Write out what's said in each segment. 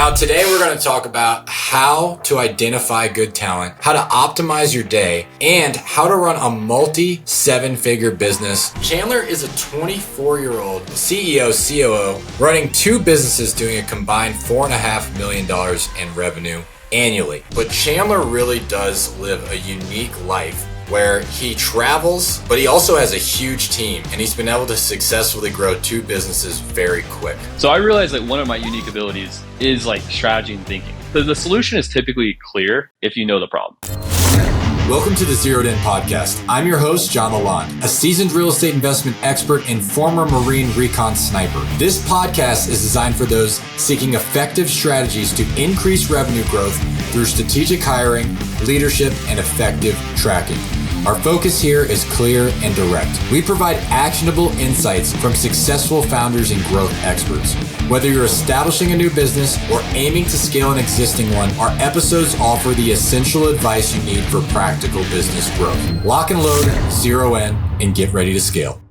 Now, today we're going to talk about how to identify good talent, how to optimize your day, and how to run a multi-seven-figure business. Chandler is a 24-year-old CEO, COO, running two businesses doing a combined $4.5 million in revenue annually. But Chandler really does live a unique life where he travels, but he also has a huge team, and he's been able to successfully grow two businesses very quick. So I realized that one of my unique abilities is like strategy and thinking. The solution is typically clear if you know the problem. Welcome to the Zeroed In Podcast. I'm your host, John Lallande, a seasoned real estate investment expert and former Marine recon sniper. This podcast is designed for those seeking effective strategies to increase revenue growth through strategic hiring, leadership, and effective tracking. Our focus here is clear and direct. We provide actionable insights from successful founders and growth experts. Whether you're establishing a new business or aiming to scale an existing one, our episodes offer the essential advice you need for practical business growth. Lock and load, zero in, and get ready to scale.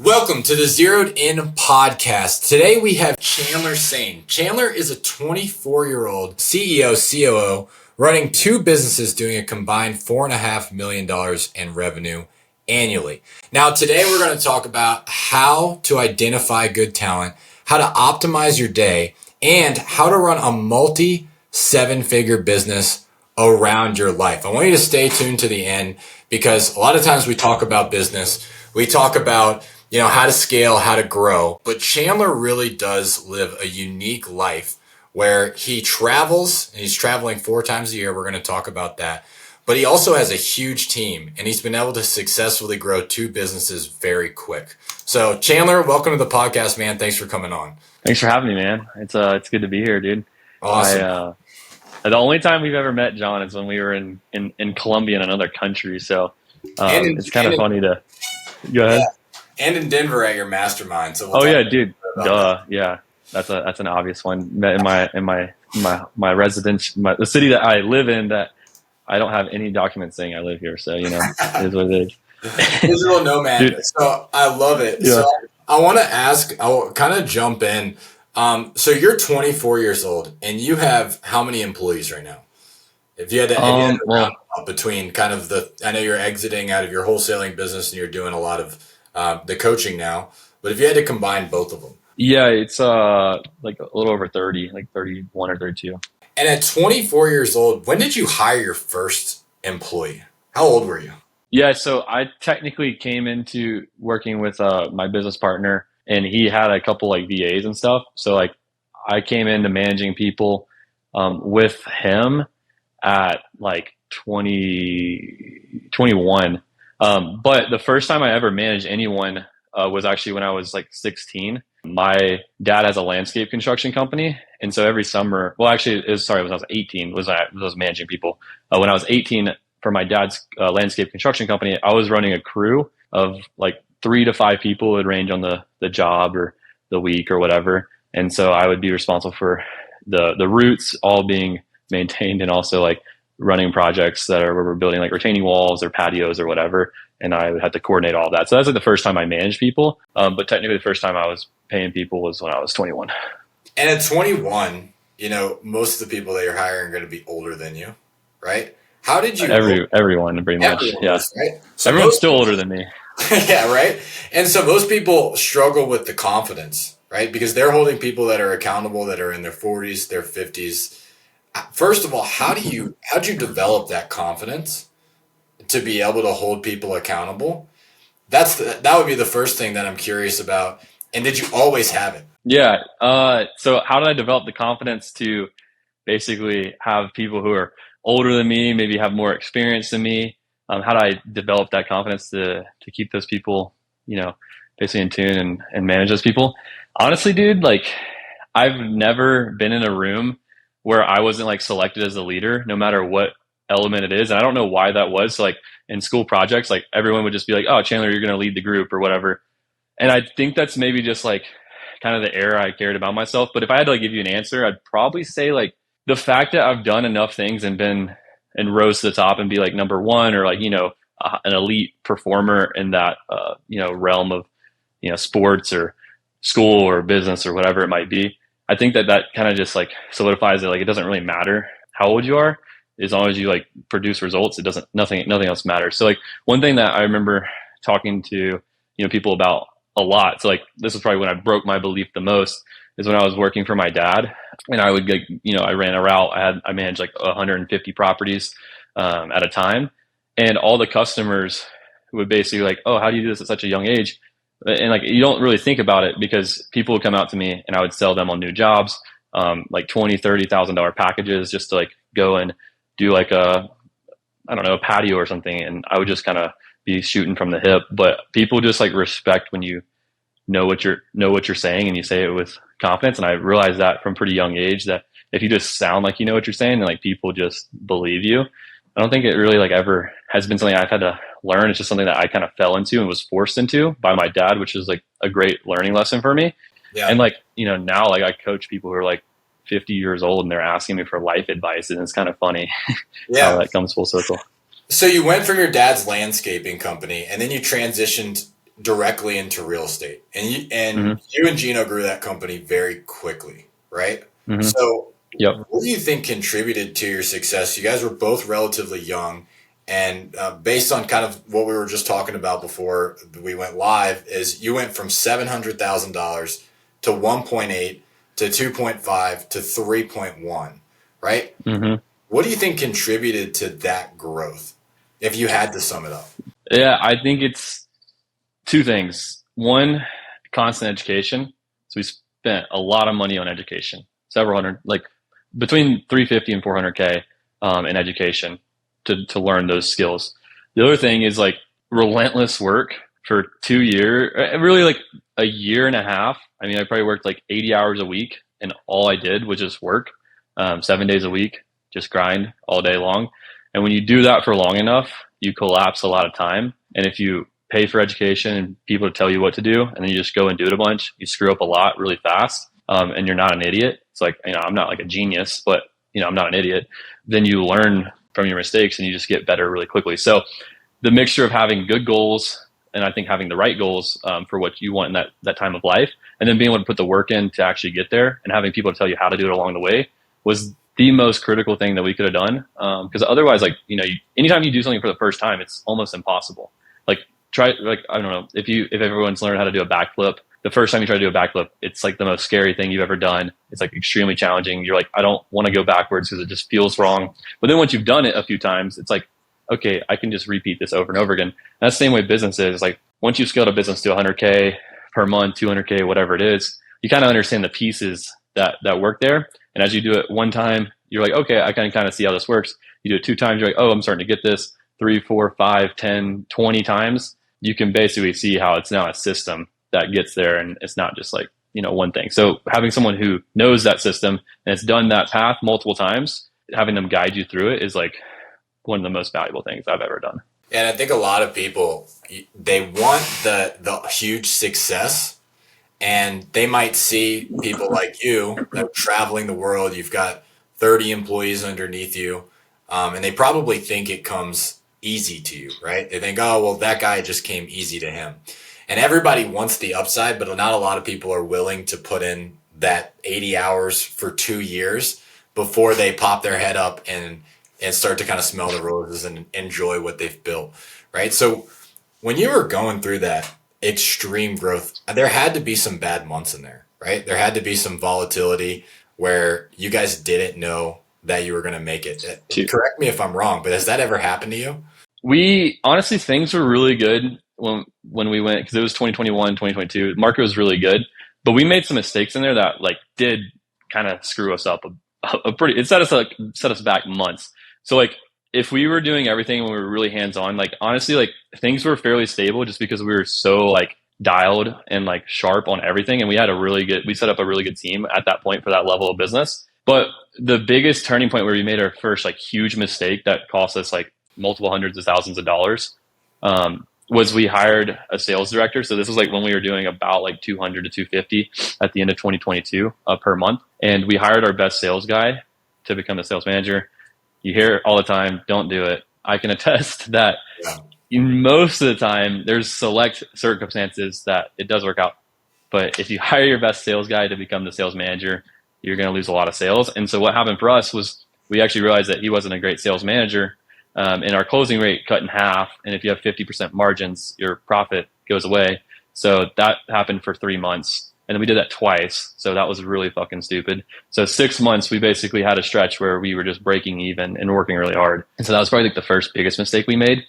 Welcome to the Zeroed In Podcast. Today we have Chandler Saine. Chandler is a 24-year-old CEO, COO, running two businesses doing a combined $4.5 million in revenue annually. Now, today we're going to talk about how to identify good talent, how to optimize your day, and how to run a multi-seven-figure business around your life. I want you to stay tuned to the end because a lot of times we talk about business, we talk about how to scale, how to grow, but Chandler really does live a unique life where he travels, and he's traveling 4 times a year. We're going to talk about that. But he also has a huge team, and he's been able to successfully grow two businesses very quick. So Chandler, welcome to the podcast, man. Thanks for coming on. Thanks for having me, man. It's good to be here, dude. Awesome. The only time we've ever met, John, is when we were in Colombia in another country. So it's kind of funny to go ahead. Yeah. And in Denver at your mastermind. So dude. Duh. Yeah. That's an obvious one. In my residence, the city that I live in, that I don't have any documents saying I live here. So it is what it is. Digital nomad. Dude. So I love it. Yeah. So I want to ask. I'll kind of jump in. So you're 24 years old, and you have how many employees right now? If you had to round up between kind of I know you're exiting out of your wholesaling business, and you're doing a lot of the coaching now. But if you had to combine both of them. Yeah, it's like a little over 30, like 31 or 32. And at 24 years old, when did you hire your first employee? How old were you? Yeah, so I technically came into working with my business partner, and he had a couple like VAs and stuff. So like I came into managing people with him at like 21. But the first time I ever managed anyone was actually when I was like 16. My dad has a landscape construction company. And so every summer, when I was 18, was I was managing people. When I was 18 for my dad's landscape construction company, I was running a crew of like 3 to 5 people. It would range on the job or the week or whatever. And so I would be responsible for the routes all being maintained, and also like running projects where we're building like retaining walls or patios or whatever. And I would have to coordinate all that. So that's like the first time I managed people. But technically the first time I was paying people was when I was 21. And at 21, most of the people that you're hiring are going to be older than you, right? How did you... Everyone pretty much. Yeah. Right? So everyone's still older than me. Yeah, right? And so most people struggle with the confidence, right? Because they're holding people that are accountable, that are in their 40s, their 50s. First of all, how'd you develop that confidence to be able to hold people accountable? That would be the first thing that I'm curious about. And did you always have it? Yeah. So how did I develop the confidence to basically have people who are older than me, maybe have more experience than me? How do I develop that confidence to keep those people, basically in tune and manage those people? Honestly, dude, like I've never been in a room where I wasn't like selected as a leader, no matter what element it is. And I don't know why that was. So like in school projects, like everyone would just be like, oh, Chandler, you're going to lead the group or whatever. And I think that's maybe just like kind of the air I cared about myself. But if I had to like give you an answer, I'd probably say like the fact that I've done enough things and been and rose to the top and be like number one, or like, an elite performer in that, realm of, sports or school or business or whatever it might be. I think that kind of just like solidifies it. Like, it doesn't really matter how old you are, as long as you like produce results. It doesn't, nothing else matters. So like one thing that I remember talking to, people about a lot. So like, this is probably when I broke my belief the most, is when I was working for my dad, and I would get, I ran a route. I managed like 150 properties at a time, and all the customers would basically like, oh, how do you do this at such a young age? And like, you don't really think about it, because people would come out to me and I would sell them on new jobs, like $20,000-$30,000 packages, just to like go and do like I don't know, a patio or something. And I would just kind of be shooting from the hip. But people just like respect when you know what you're saying, and you say it with confidence. And I realized that from pretty young age, that if you just sound like you know what you're saying, then like people just believe you. I don't think it really like ever has been something I've had to learn. It's just something that I kind of fell into and was forced into by my dad, which is like a great learning lesson for me. Yeah. And like, now like I coach people who are like 50 years old and they're asking me for life advice, and it's kind of funny how that comes full circle. So you went from your dad's landscaping company, and then you transitioned directly into real estate, and you and Gino grew that company very quickly, right? Mm-hmm. So what do you think contributed to your success? You guys were both relatively young, and based on kind of what we were just talking about before we went live, is you went from $700,000 to 1.8 to 2.5 to 3.1, right? Mm-hmm. What do you think contributed to that growth, if you had to sum it up? Yeah, I think it's two things. One, constant education. So we spent a lot of money on education, several hundred, like between 350 and 400K in education to learn those skills. The other thing is like relentless work for 2 years, really like a year and a half. I mean, I probably worked like 80 hours a week, and all I did was just work 7 days a week, just grind all day long. And when you do that for long enough, you collapse a lot of time. And if you pay for education and people to tell you what to do, and then you just go and do it a bunch, you screw up a lot really fast, and you're not an idiot. It's like, I'm not like a genius, but I'm not an idiot. Then you learn from your mistakes and you just get better really quickly. So the mixture of having good goals, and I think having the right goals for what you want in that time of life, and then being able to put the work in to actually get there, and having people tell you how to do it along the way, was the most critical thing that we could have done. Because otherwise, like, anytime you do something for the first time, it's almost impossible. Like, I don't know, if everyone's learned how to do a backflip, the first time you try to do a backflip, it's like the most scary thing you've ever done. It's like extremely challenging. You're like, I don't want to go backwards because it just feels wrong. But then once you've done it a few times, it's like, okay, I can just repeat this over and over again. And that's the same way business is. Like, once you've scaled a business to 100K per month, 200K, whatever it is, you kind of understand the pieces that work there. And as you do it one time, you're like, okay, I can kind of see how this works. You do it 2 times, you're like, oh, I'm starting to get this. 3, 4, 5, 10, 20 times. You can basically see how it's now a system that gets there, and it's not just like, one thing. So having someone who knows that system and has done that path multiple times, having them guide you through it is like one of the most valuable things I've ever done. And I think a lot of people, they want the huge success, and they might see people like you that are traveling the world. You've got 30 employees underneath you, and they probably think it comes easy to you, right? They think, oh, well, that guy just came easy to him. And everybody wants the upside, but not a lot of people are willing to put in that 80 hours for 2 years before they pop their head up and start to kind of smell the roses and enjoy what they've built, right? So when you were going through that extreme growth, there had to be some bad months in there, right? There had to be some volatility where you guys didn't know that you were going to make it. Correct me if I'm wrong, but has that ever happened to you? We honestly, things were really good when we went, because it was 2021, 2022. Market was really good, but we made some mistakes in there that like did kind of screw us up it set us back months. So like, if we were doing everything and we were really hands-on, like honestly, like things were fairly stable just because we were so like dialed and like sharp on everything. And we set up a really good team at that point for that level of business. But the biggest turning point where we made our first like huge mistake that cost us like multiple hundreds of thousands of dollars was we hired a sales director. So this was like when we were doing about like 200 to 250 at the end of 2022 per month. And we hired our best sales guy to become the sales manager. You hear it all the time, don't do it. I can attest that most of the time there's select circumstances that it does work out. But if you hire your best sales guy to become the sales manager, you're going to lose a lot of sales. And so what happened for us was we actually realized that he wasn't a great sales manager. And our closing rate cut in half. And if you have 50% margins, your profit goes away. So that happened for 3 months. And then we did that twice. So that was really fucking stupid. So 6 months, we basically had a stretch where we were just breaking even and working really hard. And so that was probably like the first biggest mistake we made,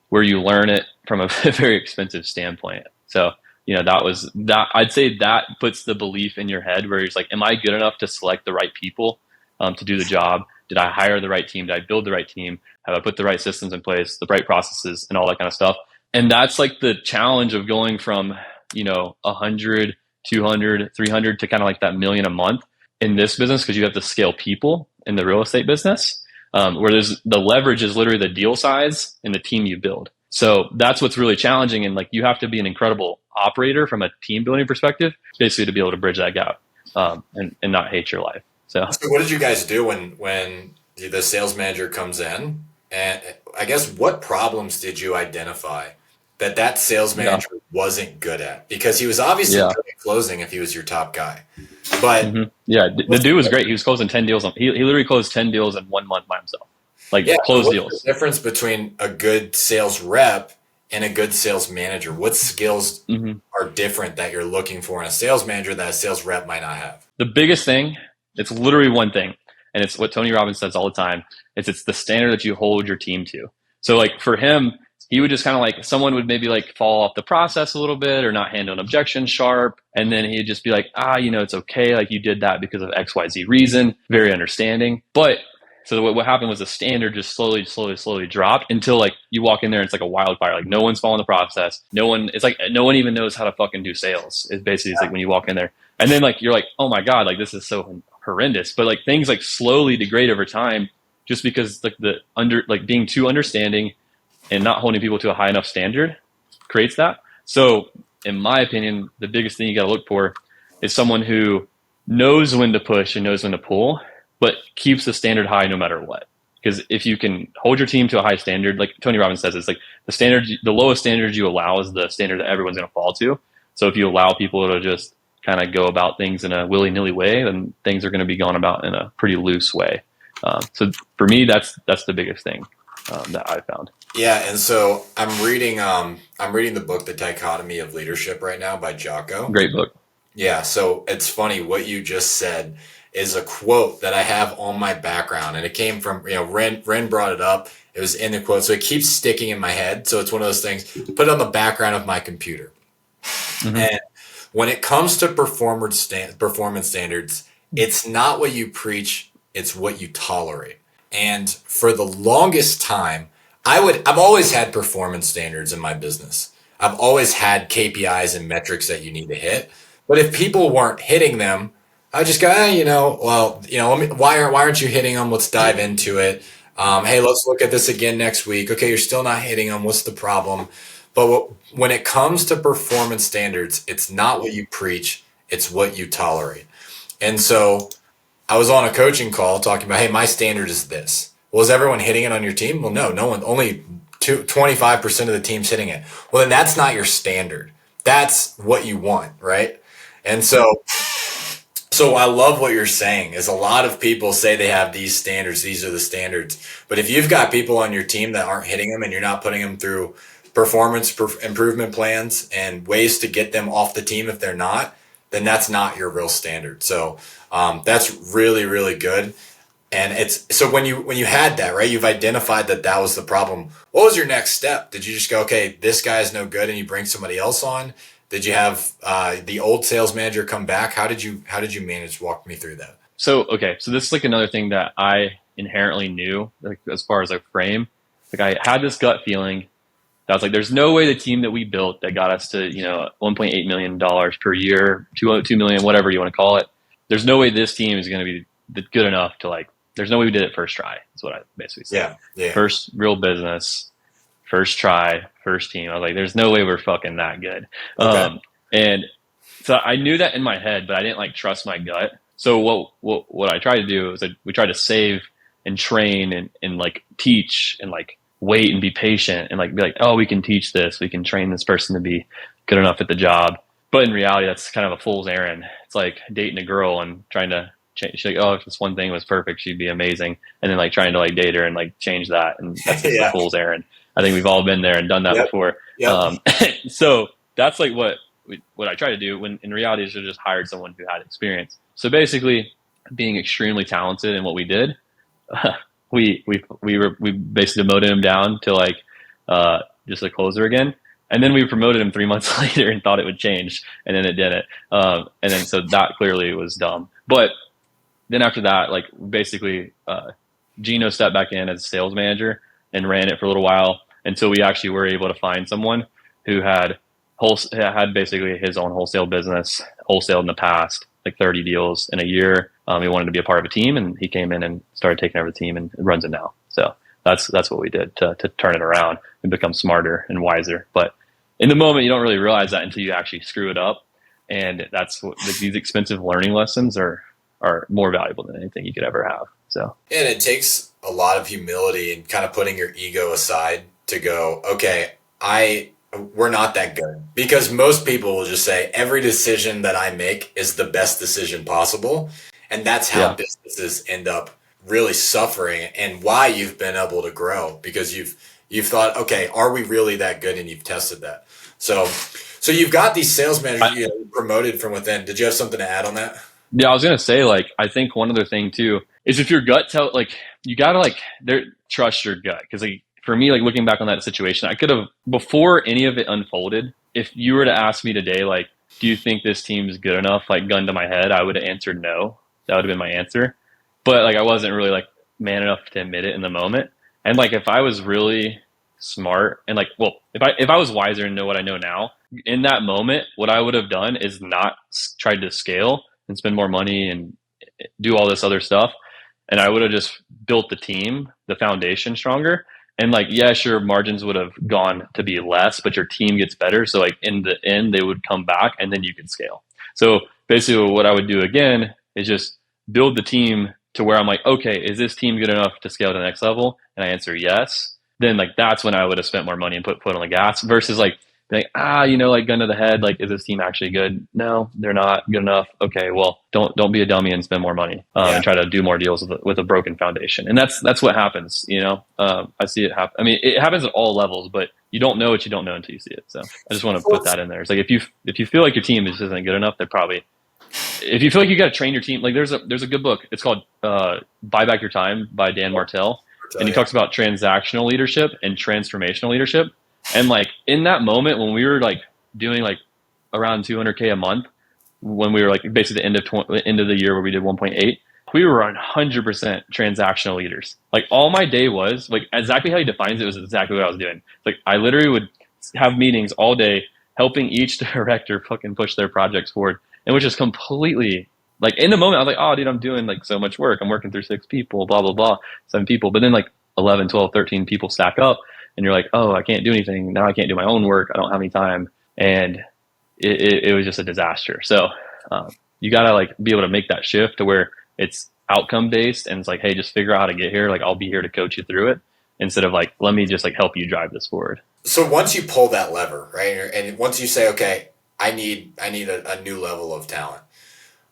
where you learn it from a very expensive standpoint. So, that was that. I'd say that puts the belief in your head where you're like, am I good enough to select the right people to do the job? Did I hire the right team? Did I build the right team? Have I put the right systems in place, the right processes, and all that kind of stuff? And that's like the challenge of going from, 100, 200, 300 to kind of like that million a month in this business, because you have to scale people in the real estate business, where there's the leverage is literally the deal size and the team you build. So that's what's really challenging. And like, you have to be an incredible operator from a team building perspective, basically, to be able to bridge that gap and not hate your life. So what did you guys do when the sales manager comes in? And I guess what problems did you identify that sales manager wasn't good at? Because he was obviously good at closing if he was your top guy. But the dude was great. He was closing 10 deals. He literally closed 10 deals in 1 month by himself. Closed deals. The difference between a good sales rep and a good sales manager? What skills are different that you're looking for in a sales manager that a sales rep might not have? The biggest thing, it's literally one thing. And it's what Tony Robbins says all the time. It's the standard that you hold your team to. So like for him, he would just kind of like, someone would maybe like fall off the process a little bit or not handle an objection sharp. And then he'd just be like, it's okay. Like, you did that because of XYZ reason. Very understanding. But so what happened was the standard just slowly dropped until like you walk in there and it's like a wildfire. Like, no one's following the process. No one even knows how to fucking do sales. It's like when you walk in there. And then like, you're like, oh my God, like this is so horrendous. But like things like slowly degrade over time just because like being too understanding and not holding people to a high enough standard creates that. So in my opinion, the biggest thing you got to look for is someone who knows when to push and knows when to pull, but keeps the standard high no matter what. Because if you can hold your team to a high standard, like Tony Robbins says, it's like the lowest standard you allow is the standard that everyone's going to fall to. So if you allow people to just kind of go about things in a willy-nilly way, then things are going to be gone about in a pretty loose way. So for me, that's the biggest thing that I found. Yeah, and so I'm reading the book The Dichotomy of Leadership right now by Jocko. Great book. Yeah, so it's funny what you just said is a quote that I have on my background, and it came from Ren brought it up. It was in the quote, so it keeps sticking in my head. So it's one of those things. Put it on the background of my computer. And when it comes to performance standards, it's not what you preach, it's what you tolerate. And for the longest time, I've always had performance standards in my business. I've always had KPIs and metrics that you need to hit. But if people weren't hitting them, I just go, why aren't you hitting them? Let's dive into it. Hey, let's look at this again next week. Okay, you're still not hitting them. What's the problem? But when it comes to performance standards, it's not what you preach, it's what you tolerate. And so I was on a coaching call talking about, hey, my standard is this. Well, is everyone hitting it on your team? Well, no one, only 25% of the team's hitting it. Well, then that's not your standard. That's what you want, right? And so I love what you're saying is a lot of people say they have these standards. These are the standards. But if you've got people on your team that aren't hitting them and you're not putting them through performance improvement plans and ways to get them off the team if they're not, then that's not your real standard. So that's really, really good. And it's so when you had that, right, you've identified that was the problem. What was your next step? Did you just go, okay, this guy's no good, and you bring somebody else on? Did you have the old sales manager come back? How did you manage? Walk me through that. So this is like another thing that I inherently knew, like as far as a frame. Like I had this gut feeling that I was like, there's no way the team that we built that got us to $1.8 million per year, 2 million, whatever you want to call it. There's no way this team is going to be good enough to like. There's no way we did it first try. That's what I basically said. Yeah. First real business, first try, first team. I was like, there's no way we're fucking that good. Okay. And so I knew that in my head, but I didn't like trust my gut. So what I tried to do is we tried to save and train and like teach and like wait and be patient and like be like, oh, we can teach this. We can train this person to be good enough at the job. But in reality, that's kind of a fool's errand. It's like dating a girl and trying to change. She's like, oh, if this one thing was perfect, she'd be amazing. And then like trying to like date her and like change that. And that's just a fool's errand. I think we've all been there and done that before. Yep. So that's like what I try to do, when in reality is to just hired someone who had experience. So basically being extremely talented in what we did, we basically demoted him down to like just a closer again. And then we promoted him 3 months later and thought it would change, and then it didn't. And then so that clearly was dumb. But then after that, like basically Gino stepped back in as a sales manager and ran it for a little while until we actually were able to find someone who had basically his own wholesale business, wholesaled in the past, like 30 deals in a year. He wanted to be a part of a team, and he came in and started taking over the team and runs it now. So that's what we did to turn it around and become smarter and wiser. But in the moment, you don't really realize that until you actually screw it up. And that's what these expensive learning lessons are more valuable than anything you could ever have. So, and it takes a lot of humility and kind of putting your ego aside to go, okay, we're not that good, because most people will just say every decision that I make is the best decision possible. And that's how businesses end up really suffering, and why you've been able to grow, because you've thought, okay, are we really that good? And you've tested that. So you've got these sales managers promoted from within. Did you have something to add on that? Yeah, I was going to say, like, I think one other thing too is if your gut you got to trust your gut. Cause like for me, like looking back on that situation, I could have, before any of it unfolded, if you were to ask me today, like, do you think this team's good enough? Like, gun to my head, I would have answered no. That would have been my answer. But like, I wasn't really like man enough to admit it in the moment. And like, if I was really smart and like, well, if I was wiser and know what I know now, in that moment, what I would have done is not tried to scale and spend more money and do all this other stuff. And I would have just built the team, the foundation stronger. And like, yeah, sure, margins would have gone to be less, but your team gets better. So like in the end, they would come back and then you can scale. So basically what I would do again is just build the team to where I'm like, okay, is this team good enough to scale to the next level? And I answer yes. Then like, that's when I would have spent more money and put on the gas, versus like, like, like gun to the head, like, is this team actually good? No, they're not good enough. Okay, well, don't be a dummy and spend more money and try to do more deals with a broken foundation. And that's what happens, I see it happen. I mean, it happens at all levels, but you don't know what you don't know until you see it. So I just want to put that in there. It's like, if you feel like your team just isn't good enough, they're probably, if you feel like you got to train your team, like there's a good book. It's called Buy Back Your Time by Dan Martell. And he talks about transactional leadership and transformational leadership. And like in that moment when we were like doing like around 200K a month, when we were like basically the end of the year where we did 1.8, we were 100% transactional leaders. Like all my day was like exactly how he defines it was exactly what I was doing. Like I literally would have meetings all day helping each director fucking push their projects forward. And which is completely like in the moment, I was like, oh dude, I'm doing like so much work. I'm working through 6 people, blah, blah, blah, 7 people. But then like 11, 12, 13 people stack up. And you're like, oh, I can't do anything. Now I can't do my own work. I don't have any time. And it was just a disaster. So you got to like be able to make that shift to where it's outcome based. And it's like, hey, just figure out how to get here. Like, I'll be here to coach you through it, instead of like, let me just like help you drive this forward. So once you pull that lever, right? And once you say, okay, I need a new level of talent.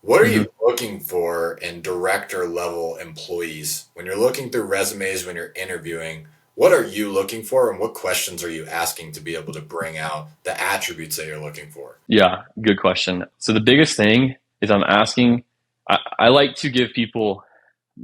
What are you looking for in director level employees? When you're looking through resumes, when you're interviewing, what are you looking for, and what questions are you asking to be able to bring out the attributes that you're looking for? Yeah, good question. So the biggest thing is I'm asking, I like to give people,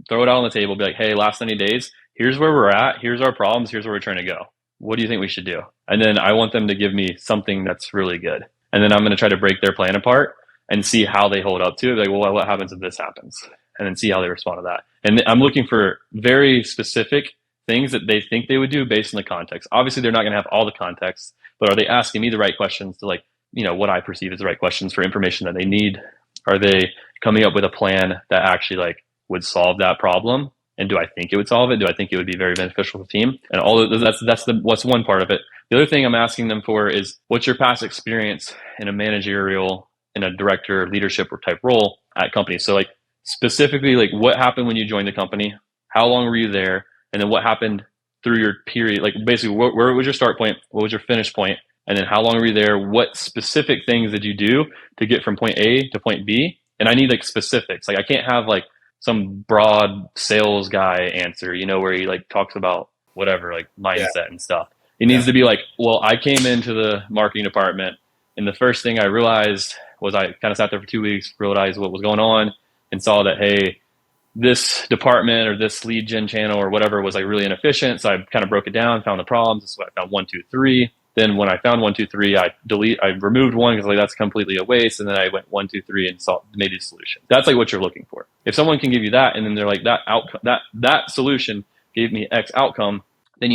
throw it out on the table, be like, hey, last 90 days, here's where we're at. Here's our problems. Here's where we're trying to go. What do you think we should do? And then I want them to give me something that's really good. And then I'm going to try to break their plan apart and see how they hold up to it. Like, well, what happens if this happens? And then see how they respond to that. And I'm looking for very specific things that they think they would do based on the context. Obviously, they're not going to have all the context, but are they asking me the right questions to like, what I perceive as the right questions for information that they need? Are they coming up with a plan that actually like would solve that problem? And do I think it would solve it? Do I think it would be very beneficial to the team? And all of what's one part of it. The other thing I'm asking them for is, what's your past experience in a managerial, in a director leadership or type role at companies? So like specifically, like what happened when you joined the company? How long were you there? And then what happened through your period? Like basically, where was your start point? What was your finish point? And then how long were you there? What specific things did you do to get from point A to point B? And I need like specifics. Like I can't have like some broad sales guy answer, where he like talks about whatever, like mindset and stuff. It needs to be like, well, I came into the marketing department and the first thing I realized was I kind of sat there for 2 weeks, realized what was going on and saw that, hey, this department or this lead gen channel or whatever was like really inefficient. So I kind of broke it down, found the problems. This is what I found 1, 2, 3. Then when I found 1, 2, 3, I removed one because like that's completely a waste. And then I went 1, 2, 3 and made a solution. That's like what you're looking for. If someone can give you that, and then they're like that solution gave me X outcome, then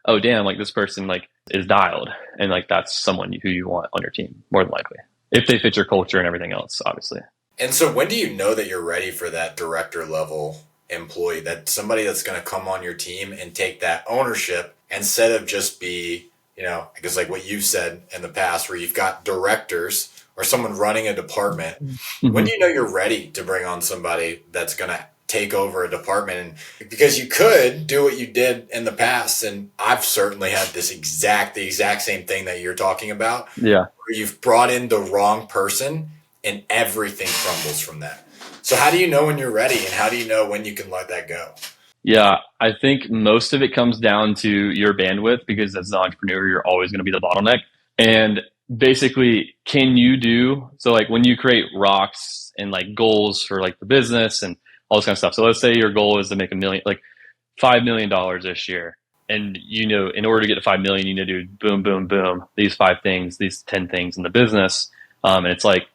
oh damn, like this person like is dialed, and like that's someone who you want on your team more than likely if they fit your culture and everything else, obviously. And so when do you know that you're ready for that director level employee, that somebody that's going to come on your team and take that ownership instead of just be, I guess like what you've said in the past where you've got directors or someone running a department. Mm-hmm. When do you know you're ready to bring on somebody that's going to take over a department? And because you could do what you did in the past, and I've certainly had the exact same thing that you're talking about. Yeah. Where you've brought in the wrong person and everything crumbles from that. So how do you know when you're ready, and how do you know when you can let that go? Yeah, I think most of it comes down to your bandwidth, because as an entrepreneur, you're always going to be the bottleneck. And basically, so like when you create rocks and like goals for like the business and all this kind of stuff. So let's say your goal is to make $5 million this year. And in order to get to 5 million, you need to do boom, boom, boom, these 5 things, these 10 things in the business. And it's like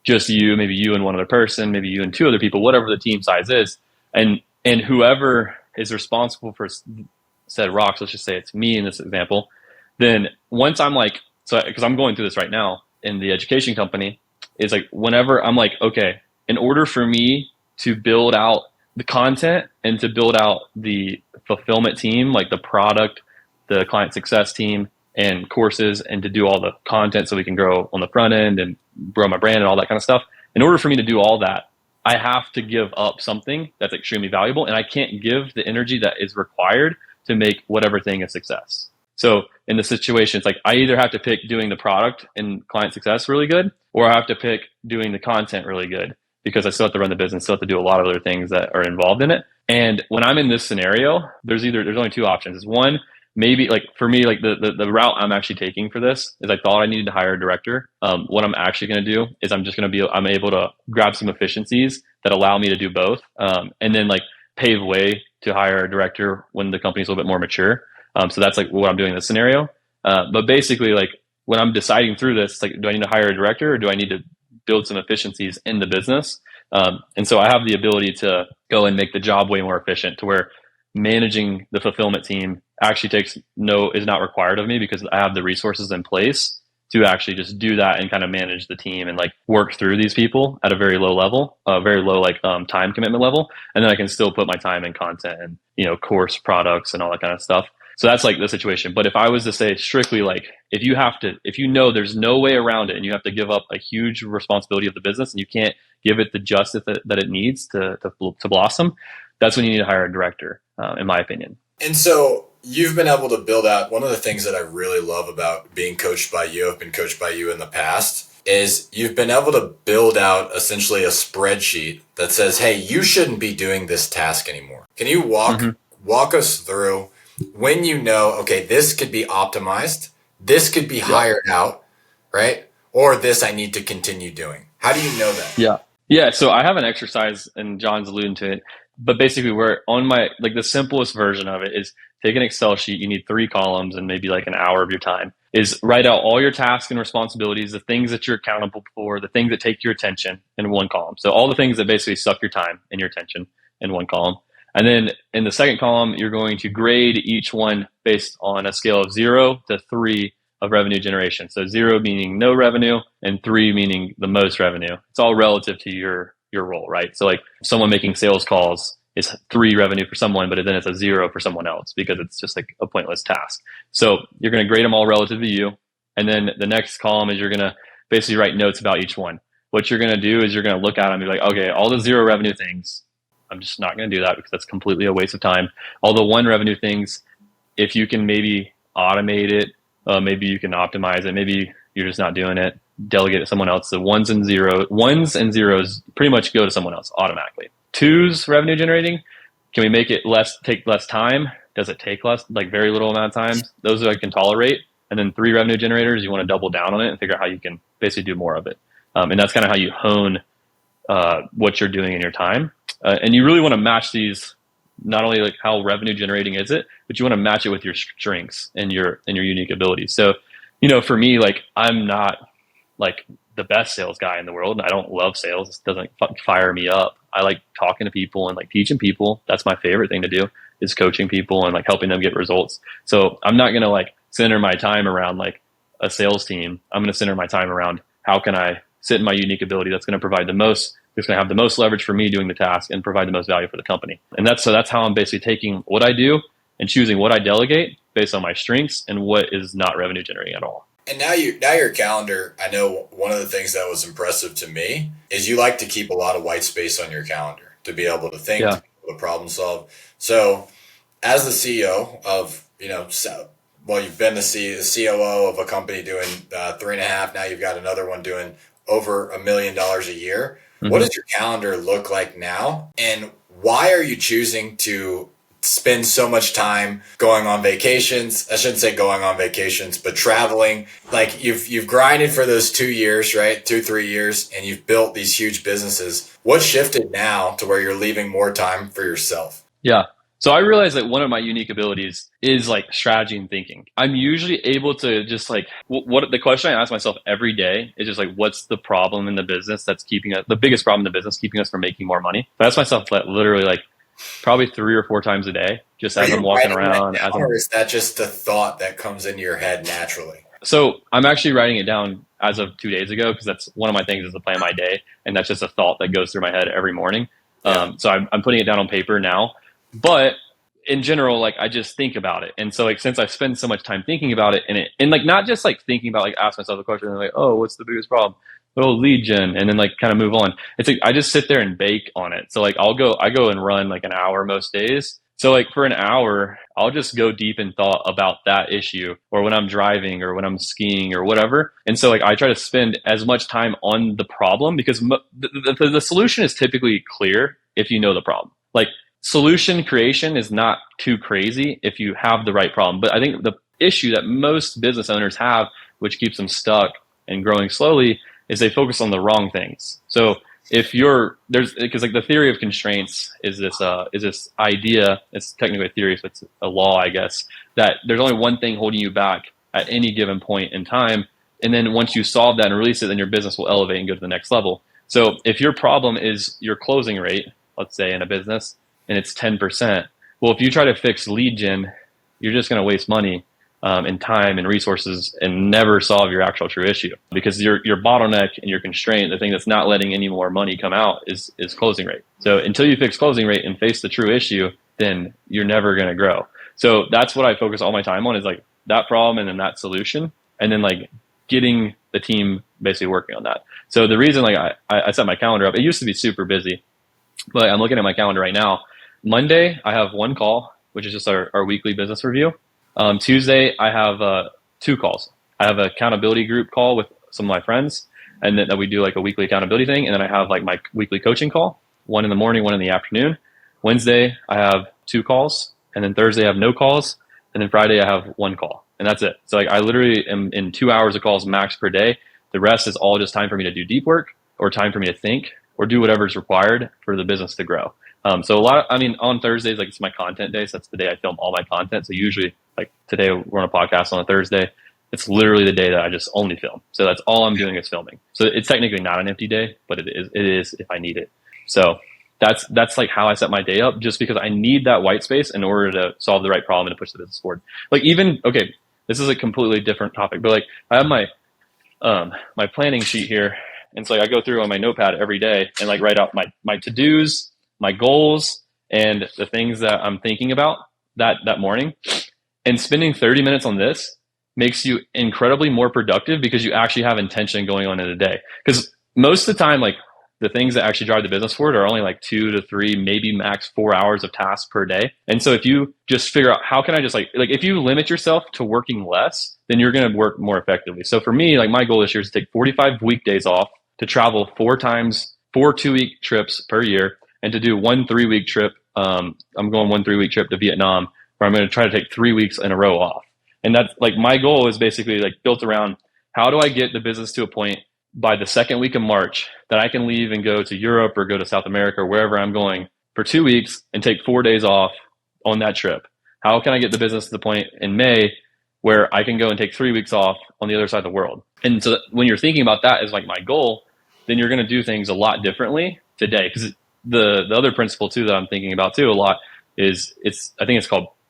just you, maybe you and one other person, maybe you and 2 other people, whatever the team size is. And whoever is responsible for said rocks, let's just say it's me in this example. Then once I'm like, because I'm going through this right now in the education company, is like whenever I'm like, okay, in order for me to build out the content and to build out the fulfillment team, like the product, the client success team and courses, and to do all the content so we can grow on the front end and grow my brand and all that kind of stuff. In order for me to do all that, I have to give up something that's extremely valuable, and I can't give the energy that is required to make whatever thing a success. So in the situation, it's like I either have to pick doing the product and client success really good, or I have to pick doing the content really good, because I still have to run the business, still have to do a lot of other things that are involved in it. And when I'm in this scenario, there's only 2 options. It's one, maybe like for me, like the route I'm actually taking for this is I thought I needed to hire a director. What I'm actually going to do is I'm able to grab some efficiencies that allow me to do both. And then like pave way to hire a director when the company's a little bit more mature. So that's like what I'm doing in this scenario. But basically, like when I'm deciding through this, like, do I need to hire a director, or do I need to build some efficiencies in the business? And so I have the ability to go and make the job way more efficient, to where managing the fulfillment team actually is not required of me, because I have the resources in place to actually just do that and kind of manage the team and like work through these people at a very low level, very low time commitment level. And then I can still put my time in content and, course products and all that kind of stuff. So that's like the situation. But if I was to say strictly like, if there's no way around it and you have to give up a huge responsibility of the business and you can't give it the justice that it needs to blossom, that's when you need to hire a director, in my opinion. And so you've been able to build out, one of the things that I really love about being coached by you, I've been coached by you in the past, is you've been able to build out essentially a spreadsheet that says, hey, you shouldn't be doing this task anymore. Can you walk us through when okay, this could be optimized, this could be hired out, right? Or this I need to continue doing. How do you know that? Yeah. So I have an exercise, and John's alluding to it, but basically we're on the simplest version of it is take an Excel sheet. You need 3 columns and maybe like an hour of your time, is write out all your tasks and responsibilities, the things that you're accountable for, the things that take your attention, in one column. So all the things that basically suck your time and your attention in one column. And then in the second column, you're going to grade each one based on a scale of 0 to 3 of revenue generation. So 0 meaning no revenue and 3 meaning the most revenue. It's all relative to your role, right? So like someone making sales calls is 3 revenue for someone, but then it's a 0 for someone else because it's just like a pointless task. So you're going to grade them all relative to you. And then the next column is you're going to basically write notes about each one. What you're going to do is you're going to look at them and be like, okay, all the 0 revenue things, I'm just not going to do that because that's completely a waste of time. All the 1 revenue things, if you can maybe automate it, maybe you can optimize it, maybe you're just not doing it, delegate it to someone else. The ones and zeros pretty much go to someone else automatically. 2's revenue generating. Can we make it take less time? Does it take less, like very little amount of time? Those I can tolerate. And then 3 revenue generators, you want to double down on it and figure out how you can basically do more of it. And that's kind of how you hone what you're doing in your time. And you really want to match these, not only like how revenue generating is it, but you want to match it with your strengths and your unique abilities. So, for me, like I'm not like the best sales guy in the world. I don't love sales. It doesn't fire me up. I like talking to people and like teaching people. That's my favorite thing to do, is coaching people and like helping them get results. So I'm not going to like center my time around like a sales team. I'm going to center my time around how can I sit in my unique ability that's going to provide the most, that's going to have the most leverage for me doing the task and provide the most value for the company. And that's how I'm basically taking what I do and choosing what I delegate based on my strengths and what is not revenue generating at all. And now your calendar, I know one of the things that was impressive to me is you like to keep a lot of white space on your calendar to be able to think, to be able to problem solve. So as the CEO of, you've been the COO of a company doing 3.5, now you've got another one doing over $1 million a year. Mm-hmm. What does your calendar look like now? And why are you choosing to spend so much time going on vacations? I shouldn't say going on vacations, but traveling. Like you've grinded for those 2 years, right? 2-3 years, and you've built these huge businesses. What shifted now to where you're leaving more time for yourself? Yeah. So I realized that one of my unique abilities is like strategy and thinking. I'm usually able to just like, what the question I ask myself every day is just like, what's the problem in the business that's keeping us, the biggest problem in the business, keeping us from making more money? I ask myself that literally like probably 3 or 4 times a day, just as I'm walking around. Or is that just a thought that comes into your head naturally? So I'm actually writing it down as of 2 days ago, because that's one of my things is to plan my day. And that's just a thought that goes through my head every morning. Yeah. So I'm putting it down on paper now. But in general, like I just think about it. And so like, since I spend so much time thinking about it and like, not just like thinking about, like ask myself the question and like, oh, what's the biggest problem? Oh, lead gen. And then like kind of move on. It's like, I just sit there and bake on it. So like I go and run like an hour most days. So like for an hour, I'll just go deep in thought about that issue, or when I'm driving or when I'm skiing or whatever. And so like I try to spend as much time on the problem, because the solution is typically clear if you know the problem. Like solution creation is not too crazy if you have the right problem. But I think the issue that most business owners have, which keeps them stuck and growing slowly, is they focus on the wrong things. So if because like the theory of constraints is this idea, it's technically a theory, so it's a law, I guess, that there's only one thing holding you back at any given point in time. And then once you solve that and release it, then your business will elevate and go to the next level. So if your problem is your closing rate, let's say in a business, and it's 10%, well, if you try to fix lead gen, you're just going to waste money and time and resources and never solve your actual true issue, because your bottleneck and your constraint, the thing that's not letting any more money come out, is closing rate. So until you fix closing rate and face the true issue, then you're never going to grow. So that's what I focus all my time on, is like that problem and then that solution, and then like getting the team basically working on that. So the reason like I set my calendar up, it used to be super busy, but I'm looking at my calendar right now. Monday, I have 1 call, which is just our weekly business review. Tuesday, I have 2 calls. I have an accountability group call with some of my friends, and then we do like a weekly accountability thing. And then I have like my weekly coaching call, 1 in the morning, 1 in the afternoon. Wednesday, I have 2 calls. And then Thursday, I have no calls. And then Friday, I have 1 call. And that's it. So like I literally am in 2 hours of calls max per day. The rest is all just time for me to do deep work, or time for me to think, or do whatever is required for the business to grow. So on Thursdays, like it's my content day. So that's the day I film all my content. So usually like today we're on a podcast on a Thursday. It's literally the day that I just only film. So that's all I'm doing is filming. So it's technically not an empty day, but it is if I need it. So that's like how I set my day up, just because I need that white space in order to solve the right problem and to push the business forward. Like okay, this is a completely different topic, but like I have my planning sheet here. And so like I go through on my notepad every day and like write out my to-dos, my goals, and the things that I'm thinking about that morning. And spending 30 minutes on this makes you incredibly more productive, because you actually have intention going on in a day. Because most of the time, like the things that actually drive the business forward are only like 2 to 3, maybe max 4 hours of tasks per day. And so if you just figure out how can I just like if you limit yourself to working less, then you're going to work more effectively. So for me, like my goal this year is to take 45 weekdays off, to travel 4 2-week trips per year, and to do 1 3-week trip. I'm going 1 3-week trip to Vietnam where I'm going to try to take 3 weeks in a row off. And that's like my goal is basically like built around how do I get the business to a point by the second week of March that I can leave and go to Europe or go to South America or wherever I'm going for 2 weeks and take 4 days off on that trip. How can I get the business to the point in May where I can go and take 3 weeks off on the other side of the world? And so when you're thinking about that as like my goal, then you're going to do things a lot differently today. Because the other principle too that I'm thinking about too a lot is I think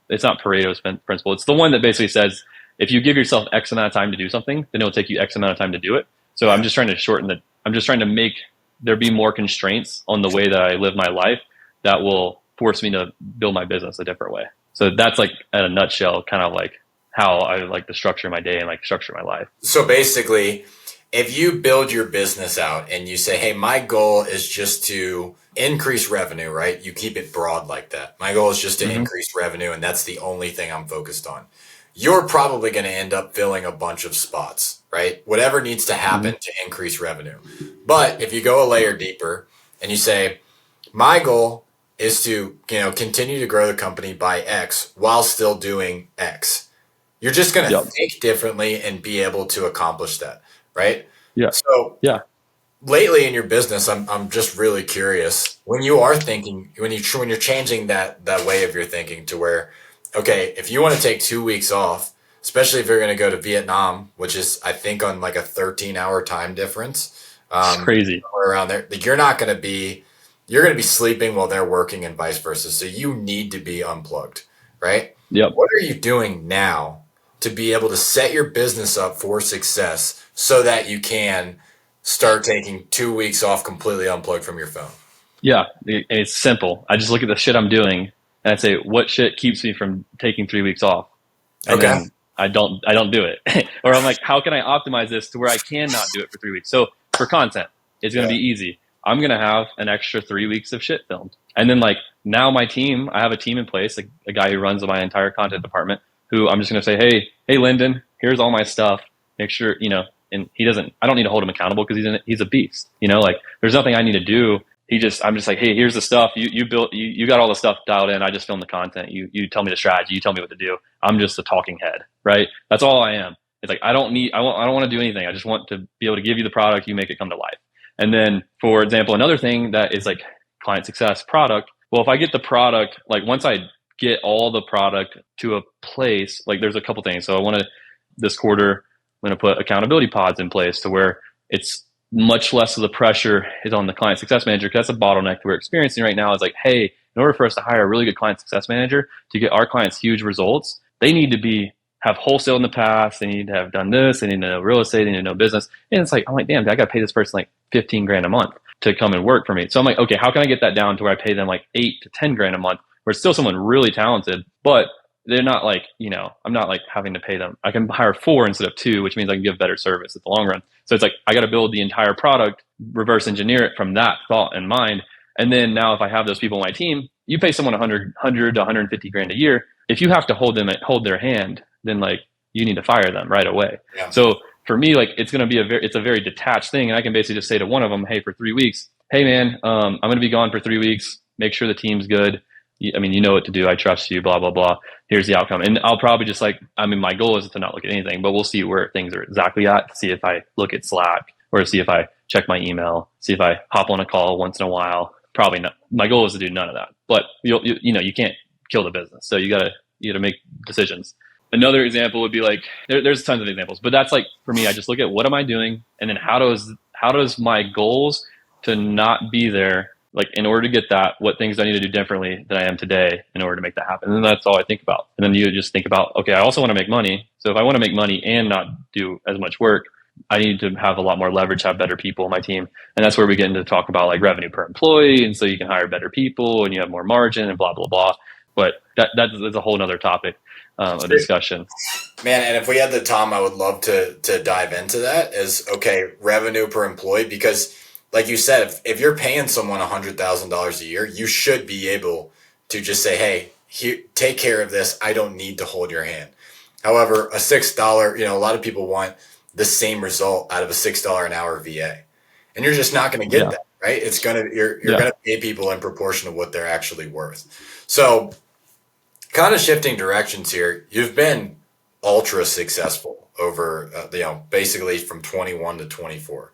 it's not Pareto's principle. It's the one that basically says if you give yourself X amount of time to do something, then it'll take you X amount of time to do it. So I'm just trying to I'm just trying to make there be more constraints on the way that I live my life that will force me to build my business a different way. So that's like at a nutshell, kind of like how I like to structure my day and like structure my life. So basically, if you build your business out and you say, hey, my goal is just to increase revenue, right? You keep it broad like that. My goal is just to increase revenue, and that's the only thing I'm focused on. You're probably going to end up filling a bunch of spots, right? Whatever needs to happen to increase revenue. But if you go a layer deeper and you say, my goal is to, continue to grow the company by X while still doing X, you're just going to think differently and be able to accomplish that, right? Yeah. So lately in your business, I'm just really curious when you are thinking, when you're changing that way of your thinking to where, okay, if you want to take 2 weeks off, especially if you're going to go to Vietnam, which is I think on like a 13-hour time difference, it's crazy around there, you're going to be sleeping while they're working and vice versa. So you need to be unplugged, right? Yep. What are you doing now to be able to set your business up for success so that you can start taking 2 weeks off completely unplugged from your phone? Yeah, it's simple. I just look at the shit I'm doing and I say, what shit keeps me from taking 3 weeks off? And then I don't do it. Or I'm like, how can I optimize this to where I cannot do it for 3 weeks? So for content, it's going to be easy. I'm going to have an extra 3 weeks of shit filmed. And then like now my team, I have a team in place, a guy who runs my entire content department, who I'm just going to say, hey, Lyndon, here's all my stuff. Make sure, and I don't need to hold him accountable because he's a beast, like there's nothing I need to do. I'm just like, hey, here's the stuff you built, you got all the stuff dialed in. I just film the content. You tell me the strategy. You tell me what to do. I'm just a talking head, right? That's all I am. It's like, I don't want to do anything. I just want to be able to give you the product. You make it come to life. And then for example, another thing that is like client success product. Well, if I get the product, like once I get all the product to a place, like there's a couple things. So this quarter, I'm going to put accountability pods in place to where it's much less of the pressure is on the client success manager, because that's a bottleneck that we're experiencing right now. Is like, hey, in order for us to hire a really good client success manager to get our clients huge results, they need to have wholesale in the past. They need to have done this. They need to know real estate. They need to know business. And it's like, I'm like, damn, I got to pay this person like 15 grand a month to come and work for me. So I'm like, okay, how can I get that down to where I pay them like 8 to 10 grand a month, where it's still someone really talented, but they're not like, I'm not like having to pay them. I can hire 4 instead of 2, which means I can give better service at the long run. So it's like, I got to build the entire product, reverse engineer it from that thought in mind. And then now if I have those people on my team, you pay someone 100 to 150 grand a year. If you have to hold their hand, then like you need to fire them right away. Yeah. So for me, like it's going to be it's a very detached thing. And I can basically just say to one of them, hey, for 3 weeks, hey man, I'm going to be gone for 3 weeks. Make sure the team's good. I mean, you know what to do. I trust you, blah, blah, blah. Here's the outcome. And I'll probably just my goal is to not look at anything, but we'll see where things are exactly at. See if I look at Slack or see if I check my email, see if I hop on a call once in a while. Probably not. My goal is to do none of that, but you can't kill the business. So you gotta make decisions. Another example would be like, there's tons of examples, but that's like, for me, I just look at what am I doing? And then how does my goals to not be there, like in order to get that, what things do I need to do differently than I am today in order to make that happen? And then that's all I think about. And then you just think about, okay, I also want to make money. So if I want to make money and not do as much work, I need to have a lot more leverage, have better people on my team. And that's where we get into talk about like revenue per employee. And so you can hire better people and you have more margin and blah, blah, blah. But that's a whole nother topic of discussion. Man, and if we had the time, I would love to dive into that as, okay, revenue per employee, because like you said, if you're paying someone $100,000 a year, you should be able to just say, hey, here, take care of this. I don't need to hold your hand. However, a $6, a lot of people want the same result out of a $6 an hour VA. And you're just not going to get that, right? You're Yeah. gonna pay people in proportion to what they're actually worth. So kind of shifting directions here, you've been ultra successful over, basically from 21 to 24,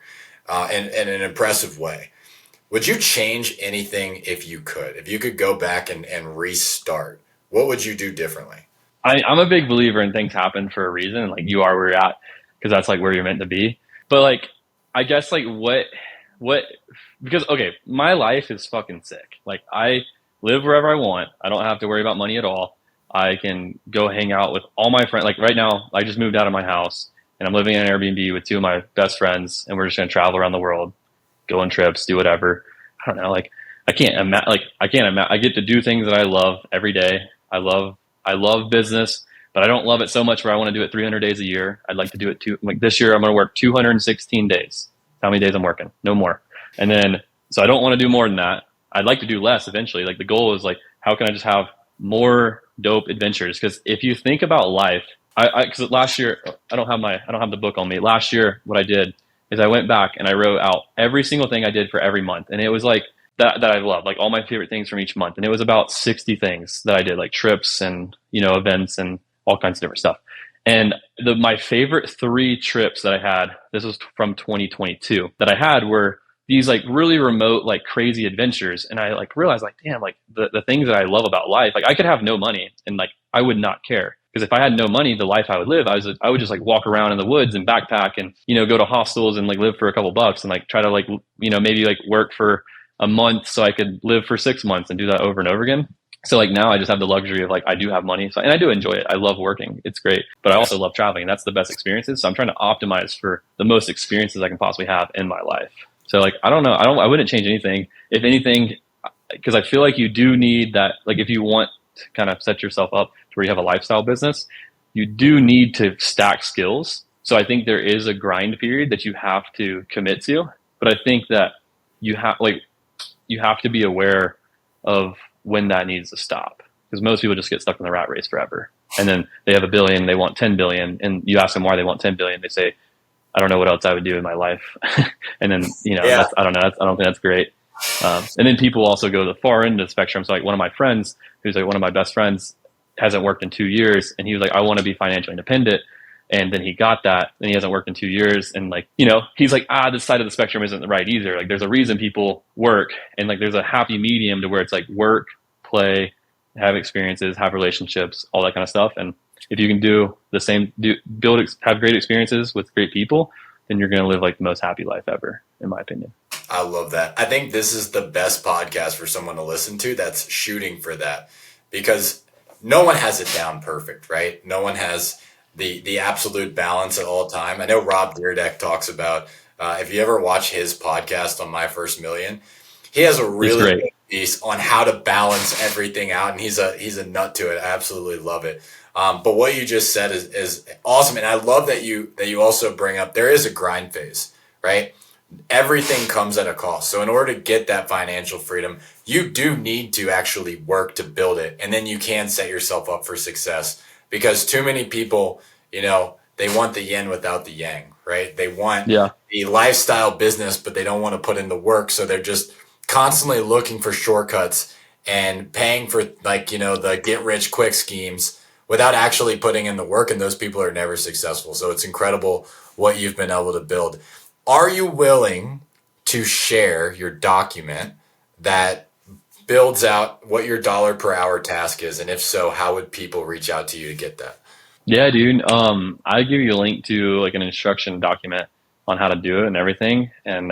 in an impressive way. Would you change anything if you could? If you could go back and restart, what would you do differently? I'm a big believer in things happen for a reason. Like you are where you're at because that's like where you're meant to be. But like, I guess like what, because okay, my life is fucking sick. Like I live wherever I want. I don't have to worry about money at all. I can go hang out with all my friends. Like right now, I just moved out of my house and I'm living in an Airbnb with two of my best friends and we're just going to travel around the world, go on trips, do whatever. I don't know. Like I can't imagine. I get to do things that I love every day. I love business, but I don't love it so much where I want to do it 300 days a year. I'd like to do it like this year. I'm going to work 216 days. How many days I'm working? No more. And then, so I don't want to do more than that. I'd like to do less eventually. Like the goal is like, how can I just have more dope adventures? Because if you think about life, because last year I don't have the book on me. Last year, what I did is I went back and I wrote out every single thing I did for every month, and it was like that I love, like all my favorite things from each month. And it was about 60 things that I did, like trips and, events and all kinds of different stuff. And my favorite 3 trips that I had, this was from 2022, that I had were these like really remote, like crazy adventures. And I like realized like, damn, like the things that I love about life, like I could have no money and like, I would not care. Because if I had no money, the life I would live, I would just like walk around in the woods and backpack and, go to hostels and like live for a couple bucks and like try to like, maybe like work for a month so I could live for 6 months and do that over and over again. So like now I just have the luxury of like, I do have money. So, and I do enjoy it. I love working. It's great, but I also love traveling. And that's the best experiences. So I'm trying to optimize for the most experiences I can possibly have in my life. So like, I don't know. I wouldn't change anything. If anything, because I feel like you do need that. Like if you want to kind of set yourself up to where you have a lifestyle business, you do need to stack skills. So I think there is a grind period that you have to commit to, but I think that you have to be aware of when that needs to stop, because most people just get stuck in the rat race forever. And then they have $1 billion, they want 10 billion, and you ask them why they want 10 billion. They say, I don't know what else I would do in my life. And then, I don't know. I don't think that's great. And then people also go to the far end of the spectrum. So like one of my friends, who's like one of my best friends, hasn't worked in 2 years. And he was like, I want to be financially independent. And then he got that, and he hasn't worked in 2 years. And like, he's like, this side of the spectrum isn't right either. Like there's a reason people work, and like there's a happy medium to where it's like work, play, have experiences, have relationships, all that kind of stuff. And if you can do the same, have great experiences with great people, then you're going to live like the most happy life ever, in my opinion. I love that. I think this is the best podcast for someone to listen to that's shooting for that, because no one has it down perfect, right? No one has the absolute balance at all time. I know Rob Dyrdek talks about, if you ever watch his podcast on My First Million, he has a really good piece on how to balance everything out, and he's a nut to it. I absolutely love it. But what you just said is awesome, and I love that you also bring up there is a grind phase, right? Everything comes at a cost. So in order to get that financial freedom, you do need to actually work to build it, and then you can set yourself up for success. Because too many people, they want the yin without the yang, right? They want the lifestyle business, but they don't want to put in the work. So they're just constantly looking for shortcuts and paying for the get rich quick schemes without actually putting in the work. And those people are never successful. So it's incredible what you've been able to build. Are you willing to share your document that builds out what your dollar per hour task is? And if so, how would people reach out to you to get that? Yeah, dude. I give you a link to like an instruction document on how to do it and everything. And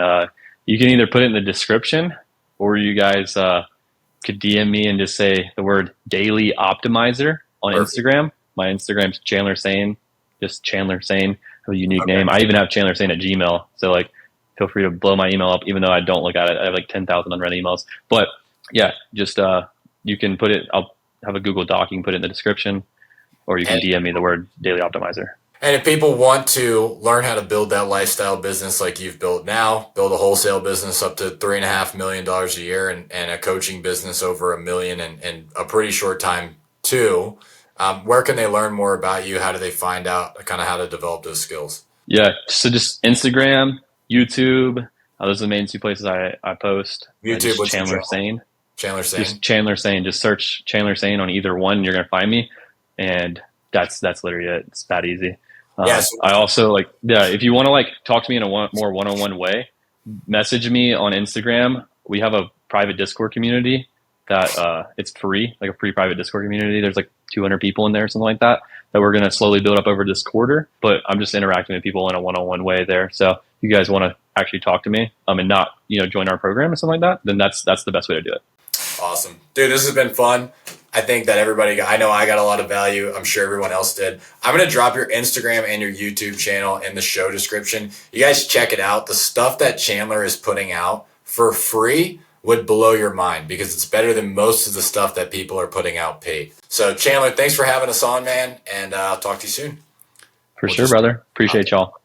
you can either put it in the description, or you guys could DM me and just say the word daily optimizer on Instagram. My Instagram's Chandler Saine, just Chandler Saine. A unique name. I even have Chandler Saine at Gmail. So like, feel free to blow my email up, even though I don't look at it. I have like 10,000 unread emails. But yeah, just you can put it. I'll have a Google Doc. You can put it in the description, or you can DM me the word daily optimizer. And if people want to learn how to build that lifestyle business like you've built now, build a wholesale business up to $3.5 million a year, and a coaching business over $1 million in a pretty short time too. Where can they learn more about you? How do they find out kind of how to develop those skills? Yeah, so just Instagram, YouTube, Those are the main two places I post. YouTube, what's Chandler Saine. Chandler Saine. Just Chandler Saine. Just search Chandler Saine on either one. You're going to find me. And that's literally it. It's that easy. I also if you want to talk to me in a more one-on-one way, message me on Instagram. We have a private Discord community that it's free, like a free private Discord community. There's 200 people in there, something like that we're going to slowly build up over this quarter. But I'm just interacting with people in a one-on-one way there. So if you guys want to actually talk to me and not, join our program or something like that, then that's the best way to do it. Awesome. Dude, this has been fun. I think that I know I got a lot of value. I'm sure everyone else did. I'm going to drop your Instagram and your YouTube channel in the show description. You guys check it out. The stuff that Chandler is putting out for free would blow your mind because it's better than most of the stuff that people are putting out paid. So Chandler, thanks for having us on, man. And I'll talk to you soon. For sure, brother. Appreciate y'all.